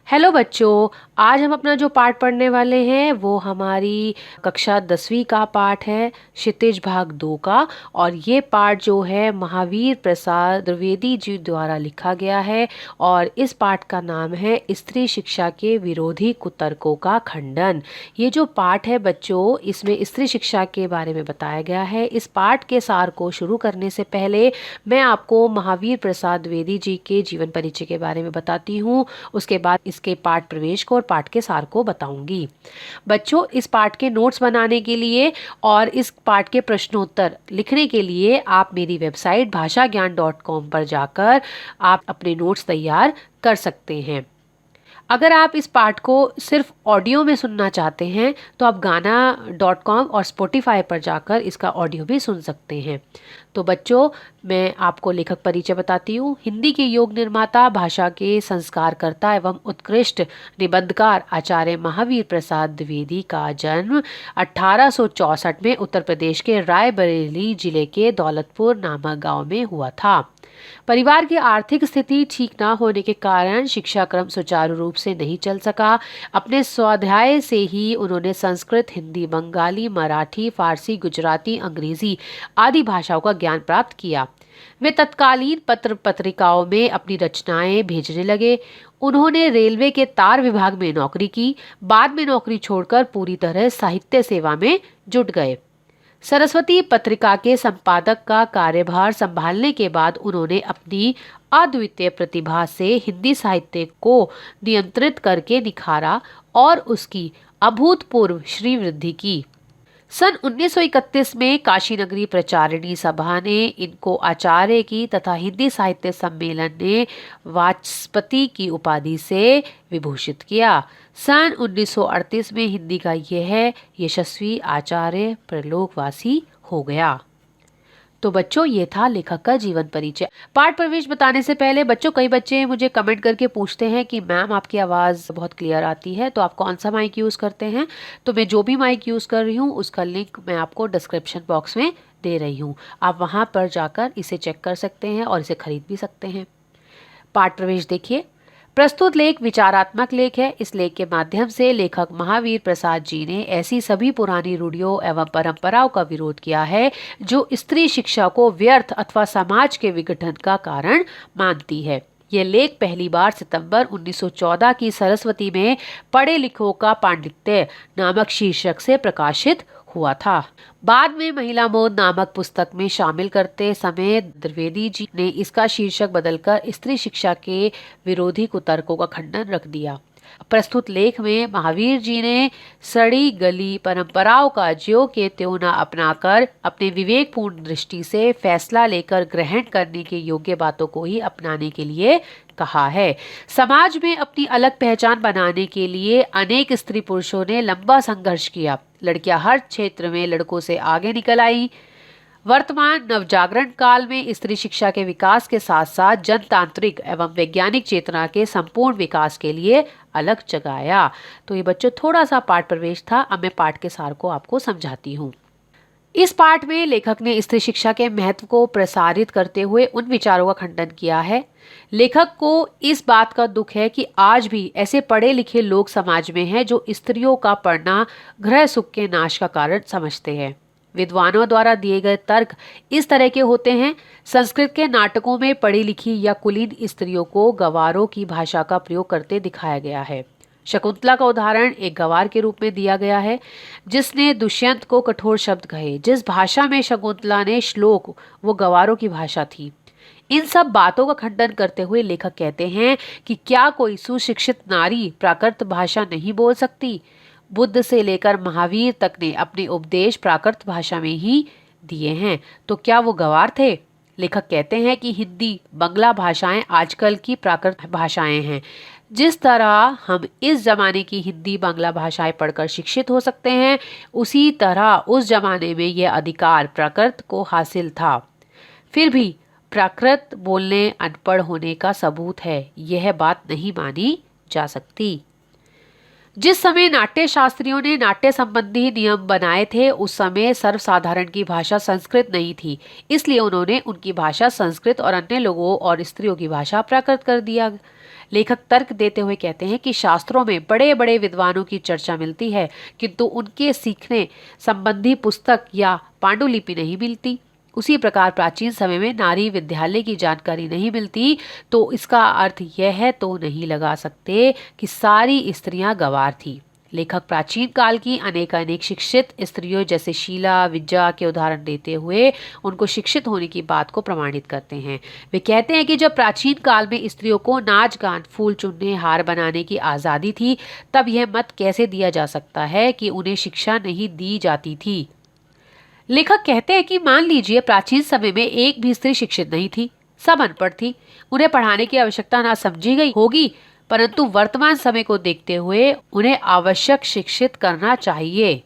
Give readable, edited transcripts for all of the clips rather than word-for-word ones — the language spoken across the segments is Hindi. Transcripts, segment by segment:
हेलो बच्चों। आज हम अपना जो पाठ पढ़ने वाले हैं वो हमारी कक्षा 10वीं का पाठ है, क्षितिज भाग 2 का। और ये पाठ जो है महावीर प्रसाद द्विवेदी जी द्वारा लिखा गया है। और इस पाठ का नाम है स्त्री शिक्षा के विरोधी कुतर्कों का खंडन। ये जो पाठ है बच्चों, इसमें स्त्री शिक्षा के बारे में बताया गया है। इस पाठ के सार को शुरू करने से पहले मैं आपको महावीर प्रसाद द्विवेदी जी के जीवन परिचय के बारे में बताती हूँ। उसके बाद इसके पाठ प्रवेश को और पाठ के सार को बताऊंगी। बच्चों, इस पाठ के नोट्स बनाने के लिए और इस पाठ के प्रश्नोत्तर लिखने के लिए आप मेरी वेबसाइट भाषाज्ञान.com पर जाकर आप अपने नोट्स तैयार कर सकते हैं। अगर आप इस पाठ को सिर्फ ऑडियो में सुनना चाहते हैं तो आप गाना.com और स्पॉटिफाई पर जाकर इसका ऑडियो भी सुन सकते हैं। तो बच्चों, मैं आपको लेखक परिचय बताती हूँ। हिंदी के योग निर्माता, भाषा के संस्कारकर्ता एवं उत्कृष्ट निबंधकार आचार्य महावीर प्रसाद द्विवेदी का जन्म 1864 में उत्तर प्रदेश के रायबरेली जिले के दौलतपुर नामक गांव में हुआ था। परिवार की आर्थिक स्थिति ठीक न होने के कारण शिक्षा क्रम सुचारू रूप से नहीं चल सका। अपने स्वाध्याय से ही उन्होंने संस्कृत, हिंदी, बंगाली, मराठी, फारसी, गुजराती, अंग्रेजी आदि भाषाओं का ज्ञान प्राप्त किया। वे तत्कालीन पत्र पत्रिकाओं में अपनी रचनाएं भेजने लगे। उन्होंने रेलवे के तार विभाग में नौकरी की। बाद में नौकरी छोड़कर पूरी तरह साहित्य सेवा में जुट गए। सरस्वती पत्रिका के संपादक का कार्यभार संभालने के बाद उन्होंने अपनी अद्वितीय प्रतिभा से हिंदी साहित्य को नियंत्रित करके निखारा और उसकी अभूतपूर्व श्रीवृद्धि की। सन 1931 में काशी नगरी प्रचारिणी सभा ने इनको आचार्य की तथा हिंदी साहित्य सम्मेलन ने वाचस्पति की उपाधि से विभूषित किया। सन 1938 में हिंदी का यह यशस्वी आचार्य परलोकवासी हो गया। तो बच्चों, ये था लेखक का जीवन परिचय। पाठ प्रवेश बताने से पहले बच्चों, कई बच्चे मुझे कमेंट करके पूछते हैं कि मैम आपकी आवाज़ बहुत क्लियर आती है, तो आप कौन सा माइक यूज़ करते हैं। तो मैं जो भी माइक यूज़ कर रही हूँ उसका लिंक मैं आपको डिस्क्रिप्शन बॉक्स में दे रही हूँ। आप वहाँ पर जाकर इसे चेक कर सकते हैं और इसे खरीद भी सकते हैं। पाठ प्रवेश देखिए। प्रस्तुत लेख विचारात्मक लेख है। इस लेख के माध्यम से लेखक महावीर प्रसाद जी ने ऐसी सभी पुरानी रूढ़ियों एवं परंपराओं का विरोध किया है जो स्त्री शिक्षा को व्यर्थ अथवा समाज के विघटन का कारण मानती है। यह लेख पहली बार सितंबर 1914 की सरस्वती में पढ़े लिखों का पांडित्य नामक शीर्षक से प्रकाशित हुआ था। बाद में महिला मोद नामक पुस्तक में शामिल करते समय द्विवेदी जी ने इसका शीर्षक बदलकर स्त्री शिक्षा के विरोधी कुतर्कों का खंडन रख दिया। प्रस्तुत लेख में महावीर जी ने सड़ी गली परंपराओं का ज्यों के त्यों न अपनाकर अपने विवेकपूर्ण दृष्टि से फैसला लेकर ग्रहण करने के योग्य बातों को ही अपनाने के लिए कहा है। समाज में अपनी अलग पहचान बनाने के लिए अनेक स्त्री पुरुषों ने लंबा संघर्ष किया। लड़कियां हर क्षेत्र में लड़कों से आगे निकल आई। वर्तमान नवजागरण काल में स्त्री शिक्षा के विकास के साथ साथ जनतांत्रिक एवं वैज्ञानिक चेतना के संपूर्ण विकास के लिए अलग जगाया। तो ये बच्चों थोड़ा सा पाठ प्रवेश था। अब मैं पाठ के सार को आपको समझाती हूँ। इस पाठ में लेखक ने स्त्री शिक्षा के महत्व को प्रसारित करते हुए उन विचारों का खंडन किया है। लेखक को इस बात का दुख है कि आज भी ऐसे पढ़े लिखे लोग समाज में हैं जो स्त्रियों का पढ़ना गृह सुख के नाश का कारण समझते हैं। विद्वानों द्वारा दिए गए तर्क इस तरह के होते हैं। संस्कृत के नाटकों में पढ़ी लिखी या कुलीन स्त्रियों को गवारों की भाषा का प्रयोग करते दिखाया गया है। शकुंतला का उदाहरण एक गवार के रूप में दिया गया है जिसने दुष्यंत को कठोर शब्द कहे। जिस भाषा में शकुंतला ने श्लोक, वो गवारों की भाषा थी। इन सब बातों का खंडन करते हुए लेखक कहते हैं कि क्या कोई सुशिक्षित नारी प्राकृत भाषा नहीं बोल सकती। बुद्ध से लेकर महावीर तक ने अपने उपदेश प्राकृत भाषा में ही दिए हैं, तो क्या वो गवार थे। लेखक कहते हैं कि हिंदी, बंगला भाषाएं आजकल की प्राकृत भाषाएं हैं। जिस तरह हम इस जमाने की हिंदी, बांग्ला भाषाएं पढ़कर शिक्षित हो सकते हैं, उसी तरह उस जमाने में यह अधिकार प्राकृत को हासिल था। फिर भी प्राकृत बोलने अनपढ़ होने का सबूत है, यह बात नहीं मानी जा सकती। जिस समय नाट्य शास्त्रियों ने नाट्य संबंधी नियम बनाए थे उस समय सर्वसाधारण की भाषा संस्कृत नहीं थी, इसलिए उन्होंने उनकी भाषा संस्कृत और अन्य लोगों और स्त्रियों की भाषा प्राकृत कर दिया। लेखक तर्क देते हुए कहते हैं कि शास्त्रों में बड़े बड़े विद्वानों की चर्चा मिलती है, किंतु उनके सीखने संबंधी पुस्तक या पांडुलिपि नहीं मिलती। उसी प्रकार प्राचीन समय में नारी विद्यालय की जानकारी नहीं मिलती, तो इसका अर्थ यह तो नहीं लगा सकते कि सारी स्त्रियां गंवार थी। लेखक प्राचीन काल की अनेक शिक्षित स्त्रियों जैसे शीला, विद्या के उदाहरण देते हुए उनको शिक्षित होने की बात को प्रमाणित करते हैं। वे कहते हैं कि जब प्राचीन काल में स्त्रियों को नाच गान, फूल चुनने, हार बनाने की आज़ादी थी, तब यह मत कैसे दिया जा सकता है कि उन्हें शिक्षा नहीं दी जाती थी। लेखक कहते हैं कि मान लीजिए प्राचीन समय में एक भी स्त्री शिक्षित नहीं थी, सब अनपढ़ थी, उन्हें पढ़ाने की आवश्यकता ना समझी गई होगी, परंतु वर्तमान समय को देखते हुए उन्हें आवश्यक शिक्षित करना चाहिए।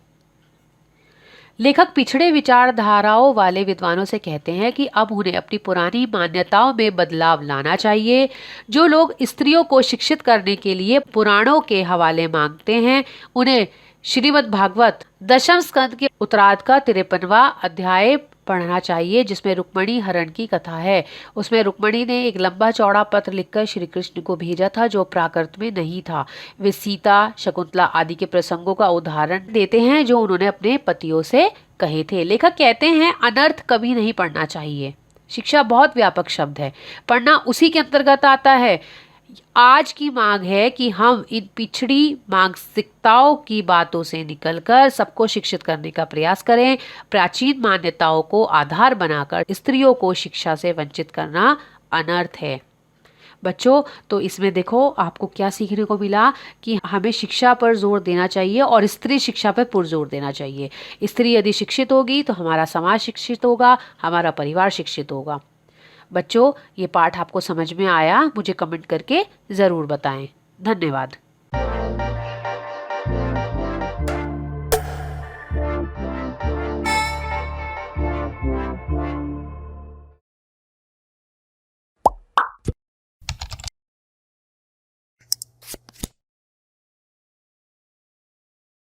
लेखक पिछड़े विचारधाराओं वाले विद्वानों से कहते हैं कि अब उन्हें अपनी पुरानी मान्यताओं में बदलाव लाना चाहिए। जो लोग स्त्रियों को शिक्षित करने के लिए पुराणों के हवाले मांगते हैं, उन्हें श्रीमद् भागवत दशम स्कंद के उत्तरार्ध का 53वां अध्याय पढ़ना चाहिए, जिसमें रुक्मणी हरण की कथा है। उसमें रुक्मणी ने एक लंबा चौड़ा पत्र लिखकर श्री कृष्ण को भेजा था, जो प्राकृत में नहीं था। वे सीता, शकुंतला आदि के प्रसंगों का उदाहरण देते हैं जो उन्होंने अपने पतियों से कहे थे। लेखक कहते हैं अनर्थ कभी नहीं पढ़ना चाहिए। शिक्षा बहुत व्यापक शब्द है, पढ़ना उसी के अंतर्गत आता है। आज की मांग है कि हम इन पिछड़ी मानसिकताओं की बातों से निकलकर सबको शिक्षित करने का प्रयास करें। प्राचीन मान्यताओं को आधार बनाकर स्त्रियों को शिक्षा से वंचित करना अनर्थ है। बच्चों, तो इसमें देखो आपको क्या सीखने को मिला कि हमें शिक्षा पर जोर देना चाहिए और स्त्री शिक्षा पर पुरजोर देना चाहिए। स्त्री यदि शिक्षित होगी तो हमारा समाज शिक्षित होगा, हमारा परिवार शिक्षित होगा। बच्चों, ये पाठ आपको समझ में आया? मुझे कमेंट करके ज़रूर बताएं। धन्यवाद।